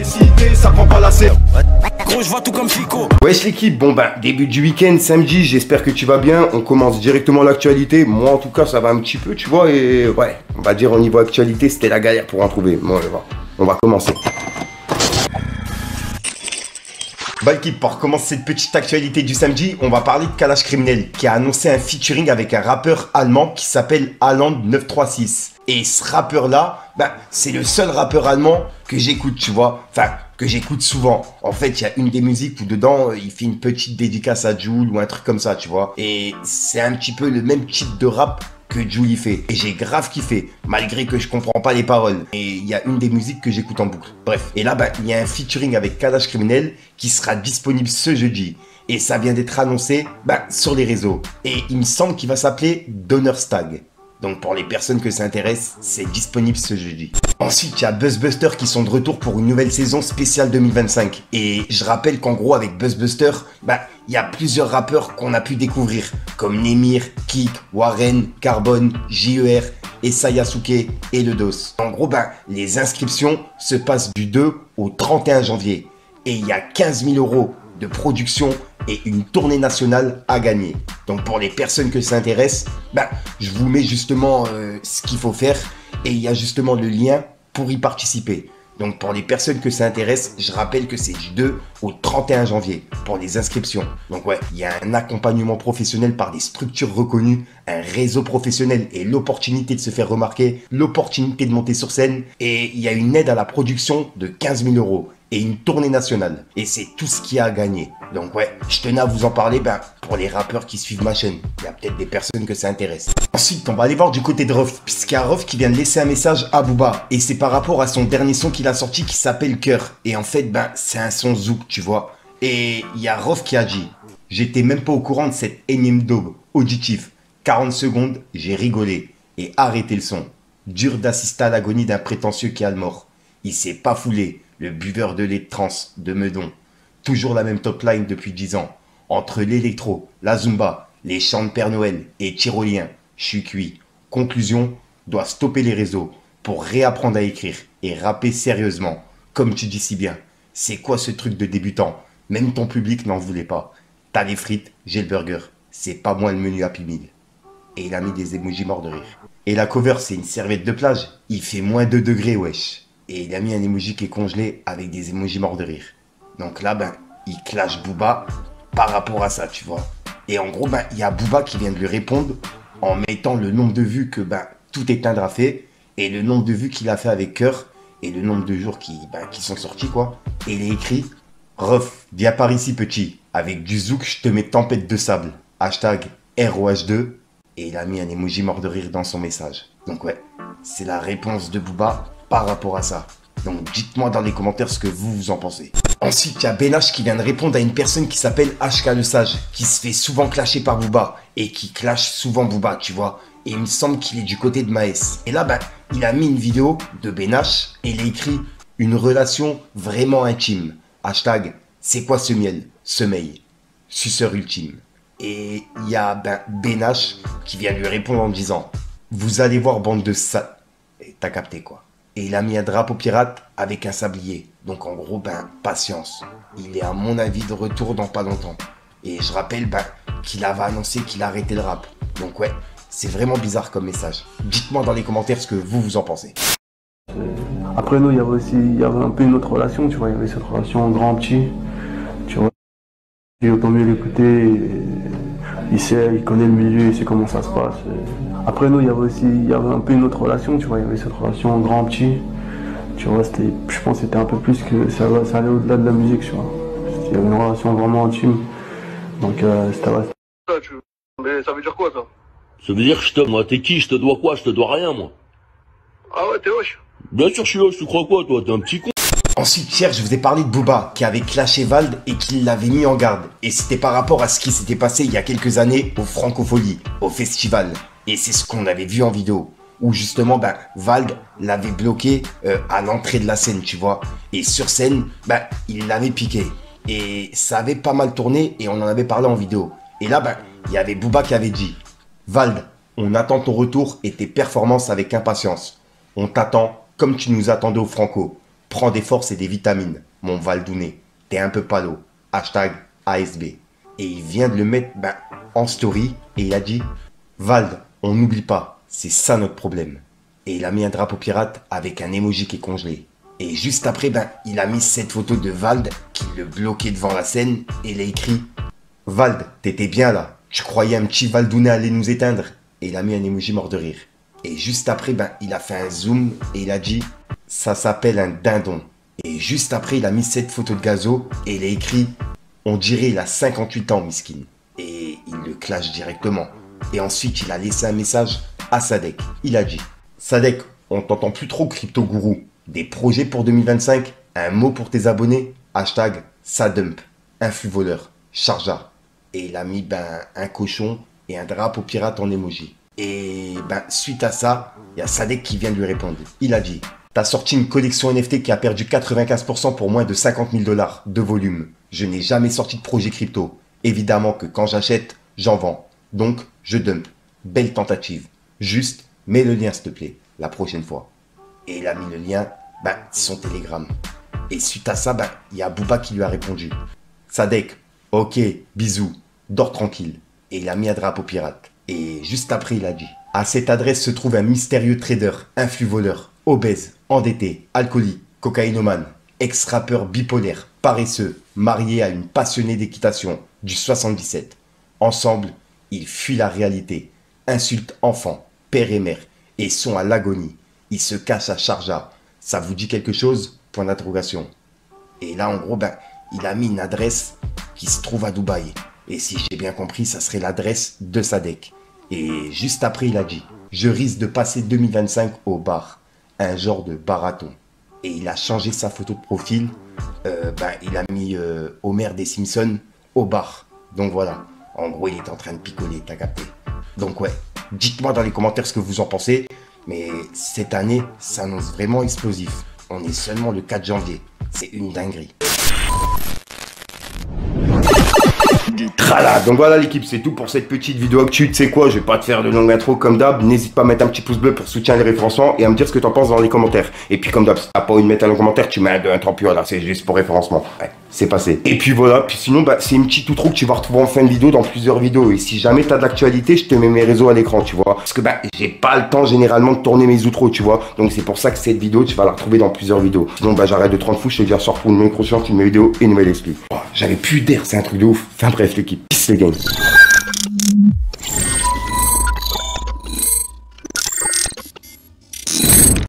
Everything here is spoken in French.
cité, ça prend pas la serre. Gros, je vois tout comme Fico. Wesh l'équipe, bon ben, début du week-end, samedi, j'espère que tu vas bien. On commence directement l'actualité. Moi en tout cas, ça va un petit peu, tu vois. Et ouais, on va dire au niveau actualité, c'était la galère pour en trouver. Bon, on va commencer. Bah l'équipe, pour commencer cette petite actualité du samedi, on va parler de Kalash Criminel qui a annoncé un featuring avec un rappeur allemand qui s'appelle Aland 936. Et ce rappeur-là, bah, c'est le seul rappeur allemand que j'écoute, tu vois. Enfin, que j'écoute souvent. En fait, il y a une des musiques où dedans, il fait une petite dédicace à Jul ou un truc comme ça, tu vois. Et c'est un petit peu le même type de rap que Jul y fait. Et j'ai grave kiffé, malgré que je comprends pas les paroles. Et il y a une des musiques que j'écoute en boucle. Bref. Et là, bah, il y a un featuring avec Kalash Criminel qui sera disponible ce jeudi. Et ça vient d'être annoncé bah, sur les réseaux. Et il me semble qu'il va s'appeler Donnerstag. Donc pour les personnes que ça intéresse, c'est disponible ce jeudi. Ensuite, il y a Buzzbuster qui sont de retour pour une nouvelle saison spéciale 2025. Et je rappelle qu'en gros, avec Buzzbuster, bah, il y a plusieurs rappeurs qu'on a pu découvrir, comme Nemir, Kik, Warren, Carbone, JER, Esayasuke et Le Dos. En gros, bah, les inscriptions se passent du 2 au 31 janvier. Et il y a 15 000 € de production et une tournée nationale à gagner. Donc pour les personnes que ça intéresse, bah, je vous mets justement ce qu'il faut faire et il y a justement le lien pour y participer. Donc pour les personnes que ça intéresse, je rappelle que c'est du 2 au 31 janvier pour les inscriptions. Donc ouais, il y a un accompagnement professionnel par des structures reconnues, un réseau professionnel et l'opportunité de se faire remarquer, l'opportunité de monter sur scène et il y a une aide à la production de 15 000 € et une tournée nationale. Et c'est tout ce qu'il y a à gagner. Donc ouais, je tenais à vous en parler ben, pour les rappeurs qui suivent ma chaîne. Il y a peut-être des personnes que ça intéresse. Ensuite, on va aller voir du côté de Ruff, puisqu'il y a Ruff qui vient de laisser un message à Booba. Et c'est par rapport à son dernier son qu'il a sorti qui s'appelle Cœur. Et en fait, ben, c'est un son zouk, tu vois. Et il y a Ruff qui a dit « J'étais même pas au courant de cette énième daube auditif. 40 secondes, j'ai rigolé. Et arrêté le son. Dur d'assister à l'agonie d'un prétentieux qui a le mort. Il s'est pas foulé. Le buveur de lait de trans de Meudon. Toujours la même top line depuis 10 ans. Entre l'électro, la zumba, les chants de Père Noël et tyrolien, je suis cuit. Conclusion, doit stopper les réseaux pour réapprendre à écrire et rapper sérieusement. Comme tu dis si bien, c'est quoi ce truc de débutant? Même ton public n'en voulait pas. T'as les frites, j'ai le burger. C'est pas moi le menu Happy Meal. Et il a mis des emojis morts de rire. Et la cover, c'est une serviette de plage. Il fait moins 2 degrés, wesh. Et il a mis un emoji qui est congelé avec des emojis morts de rire. Donc là, ben, il clash Booba par rapport à ça, tu vois. Et en gros, ben, il y a Booba qui vient de lui répondre en mettant le nombre de vues que ben, tout éteindre a fait et le nombre de vues qu'il a fait avec Cœur et le nombre de jours qui sont sortis, quoi. Et il a écrit « Ref, viens par ici, petit. Avec du zouk, je te mets tempête de sable. Hashtag ROH2. » Et il a mis un emoji mort de rire dans son message. Donc ouais, c'est la réponse de Booba par rapport à ça. Donc dites-moi dans les commentaires ce que vous en pensez. Ensuite, il y a Ben H qui vient de répondre à une personne qui s'appelle HK le Sage, qui se fait souvent clasher par Booba, et qui clash souvent Booba, tu vois. Et il me semble qu'il est du côté de Maes. Et là, ben, il a mis une vidéo de Ben H, et il a écrit « Une relation vraiment intime. Hashtag, c'est quoi ce miel? Sommeil. Suceur ultime. » Et il y a ben H qui vient lui répondre en disant « Vous allez voir bande de ça... » Et t'as capté quoi. Et il a mis un drapeau pirate avec un sablier. Donc en gros, ben, patience. Il est à mon avis de retour dans pas longtemps. Et je rappelle ben, qu'il avait annoncé qu'il arrêtait le rap. Donc ouais, c'est vraiment bizarre comme message. Dites-moi dans les commentaires ce que vous en pensez. Après nous, il y avait un peu une autre relation, tu vois. Il y avait cette relation grand-petit, tu vois. Et autant mieux l'écouter. Il sait, il connaît le milieu, il sait comment ça se passe. Après nous, il y avait un peu une autre relation, tu vois, il y avait cette relation grand-petit. Tu vois, je pense que c'était un peu plus que ça allait au-delà de la musique, tu vois. Il y avait une relation vraiment intime. Donc c'était... Mais ça veut dire quoi ça? Ça veut dire que moi, t'es qui? Je te dois quoi? Je te dois rien, moi. Ah ouais, t'es hoche? Bien sûr, je suis hoche, tu crois quoi, toi? T'es un petit con. Ensuite, hier, je vous ai parlé de Booba, qui avait clashé Vald et qui l'avait mis en garde. Et c'était par rapport à ce qui s'était passé il y a quelques années au Francophonie, au festival. Et c'est ce qu'on avait vu en vidéo. Où justement, ben, Vald l'avait bloqué à l'entrée de la scène, tu vois. Et sur scène, ben, il l'avait piqué. Et ça avait pas mal tourné et on en avait parlé en vidéo. Et là, ben, il y avait Booba qui avait dit « Vald, on attend ton retour et tes performances avec impatience. On t'attend comme tu nous attendais au Franco. Prends des forces et des vitamines, mon Valdouné. T'es un peu palo. Hashtag ASB. Et il vient de le mettre en story et il a dit Vald, on n'oublie pas, c'est ça notre problème. Et il a mis un drapeau pirate avec un emoji qui est congelé. Et juste après, il a mis cette photo de Vald qui le bloquait devant la scène et il a écrit Vald, t'étais bien là. Tu croyais un petit Valdouné allait nous éteindre. Et il a mis un emoji mort de rire. Et juste après, il a fait un zoom et il a dit ça s'appelle un dindon. Et juste après, il a mis cette photo de Gazo et il a écrit on dirait il a 58 ans, miskin. Et il le clash directement. Et ensuite, il a laissé un message à Sadek. Il a dit Sadek, on t'entend plus trop, Crypto Gourou. Des projets pour 2025, un mot pour tes abonnés, hashtag Sadump, influx voleur, chargea. Et il a mis un cochon et un drapeau pirate en emoji. Et suite à ça, il y a Sadek qui vient de lui répondre. Il a dit t'as sorti une collection NFT qui a perdu 95% pour moins de 50 000 $ de volume. Je n'ai jamais sorti de projet crypto. Évidemment que quand j'achète, j'en vends. Donc, je dump. Belle tentative. Juste, mets le lien s'il te plaît, la prochaine fois. Et il a mis le lien, son Telegram. Et suite à ça, il y a Booba qui lui a répondu. Sadek, ok, bisous, dors tranquille. Et il a mis un drapeau pirate. Et juste après, il a dit à cette adresse se trouve un mystérieux trader, influx voleur, obèse, endetté, alcoolique, cocaïnomane, ex-rappeur bipolaire, paresseux, marié à une passionnée d'équitation du 77. Ensemble, ils fuient la réalité, insultent enfants, père et mère, et sont à l'agonie. Ils se cachent à Sharjah. Ça vous dit quelque chose? Point d'interrogation. Et là, en gros, il a mis une adresse qui se trouve à Dubaï. Et si j'ai bien compris, ça serait l'adresse de Sadek. Et juste après, il a dit je risque de passer 2025 au bar. Un genre de barathon. Et il a changé sa photo de profil. Il a mis Homer des Simpsons au bar. Donc voilà. En gros, il est en train de picoler, t'as capté. Donc ouais, dites-moi dans les commentaires ce que vous en pensez. Mais cette année s'annonce vraiment explosif. On est seulement le 4 janvier. C'est une dinguerie. Trala. Donc voilà l'équipe, c'est tout pour cette petite vidéo actu. Tu sais quoi, je vais pas te faire de longue intro comme d'hab. N'hésite pas à mettre un petit pouce bleu pour soutenir les référencements et à me dire ce que t'en penses dans les commentaires. Et puis comme d'hab, si t'as pas envie de mettre un commentaire, tu mets un 2, un 3, puis voilà, c'est juste pour référencement. Ouais, c'est passé. Et puis voilà, puis sinon, c'est une petite outro que tu vas retrouver en fin de vidéo dans plusieurs vidéos. Et si jamais t'as de l'actualité, je te mets mes réseaux à l'écran, tu vois. Parce que j'ai pas le temps généralement de tourner mes outros, tu vois. Donc c'est pour ça que cette vidéo, tu vas la retrouver dans plusieurs vidéos. Sinon, j'arrête de te rendre fou, je te dis à soir pour une nouvelle prochaine, une nouvelle vidéo et une nouvelle esprit. Oh, j'avais plus d'air, c'est un truc de ouf. Enfin bref l'équipe, peace les gars.